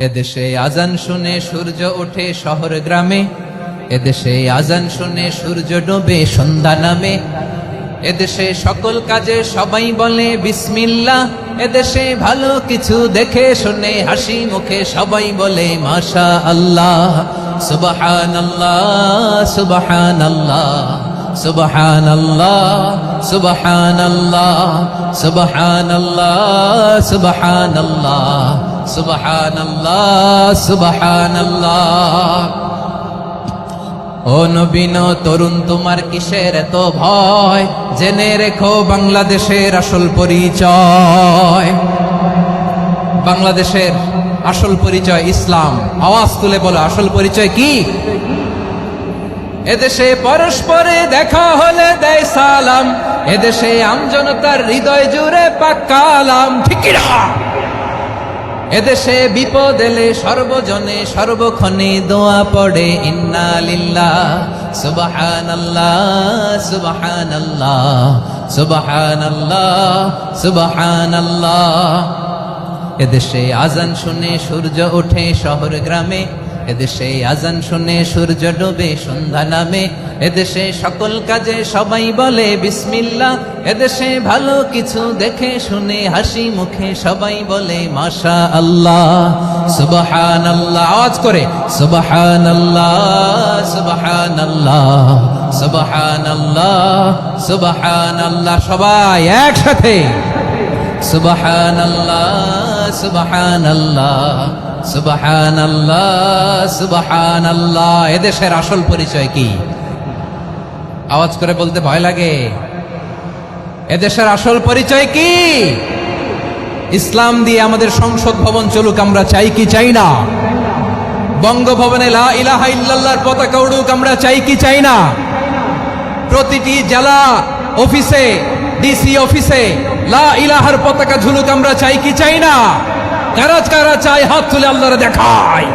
এদেশে আজান শুনে সূর্য ওঠে শহর গ্রামে, এদেশে আজান শুনে সূর্য ডোবে সন্ধ্যা নামে। এদেশে সকল কাজে সবাই বলে বিসমিল্লাহ, এদেশে ভালো কিছু দেখে শুনে হাসি মুখে সবাই বলে মাশা আল্লাহ। সুবহানাল্লাহ সুবহানাল্লাহ সুবহানাল্লাহ সুবহানাল্লাহ সুবহানাল্লাহ সুবহানাল্লাহ সুবহানাল্লাহ সুবহানাল্লাহ। ও নবীন তরুণ তোমার কিসের এত ভয়, জেনে রেখো বাংলাদেশের আসল পরিচয়। বাংলাদেশের আসল পরিচয় ইসলাম। আওয়াজ তুলে বলো আসল পরিচয় কি? এদেশে পরস্পরে দেখা হলে দেয় সালাম, এদেশে আমজনতার হৃদয় জুড়ে পাক্কা আলাম। ঠিক না? এদেশে বিপদ এলে সর্বজনে সর্বক্ষণে দোয়া পড়ে ইন্না লিল্লাহ সুবহানাল্লাহ সুবহানাল্লাহ সুবহানাল্লাহ সুবহানাল্লাহ। এদেশে আজান শুনে সূর্য ওঠে শহর গ্রামে, এদেশে আজান শুনে সূর্য ডোবে সন্ধ্যা নামে। এদেশে সকল কাজে সবাই বলে বিসমিল্লাহ, এদেশে ভালো কিছু দেখে শুনে হাসি মুখে সবাই বলে মাশা আল্লাহ। সুবহানাল্লাহ, আওয়াজ করে সুবহানাল্লাহ সুবহানাল্লাহ সুবহানাল্লাহ সুবহানাল্লাহ। সবাই একসাথে সুবহানাল্লাহ সুবহানাল্লাহ সুবহানাল্লাহ সুবহানাল্লাহ। এদেশের আসল পরিচয় কি? আওয়াজ করে বলতে ভয় লাগে। এদেশের আসল পরিচয় কি? ইসলাম দিয়ে আমাদের সংসদ ভবন চলুক, আমরা চাই কি চাই না? বঙ্গভবনে লা ইলাহা ইল্লাল্লাহর পতাকা উড়ুক, আমরা চাই কি চাই না? প্রতিটি জেলা অফিসে, ডিসি অফিসে লা ইলাহার পতাকা ঝুলুক, আমরা চাই কি চাই না? কারা কারা চাই হাত তুলে আল্লাহরে দেখায়।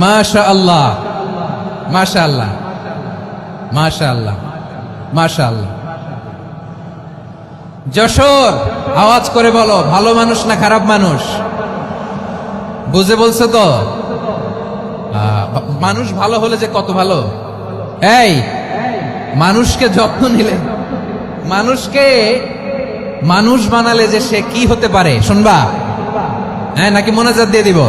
মাশাআল্লাহ মাশাআল্লাহ মাশাআল্লাহ মাশাআল্লাহ। যশোর, আওয়াজ করে বলো ভালো মানুষ না খারাপ মানুষ? বুঝে বলছো তো? মানুষ ভালো হলে যে কত ভালো। এই মানুষকে যত্ন নিলে, মানুষকে মানুষ বানালে যে সে কি হতে পারে শুনবা? হ্যাঁ, নাকি মোনাজাত দিয়ে দিব?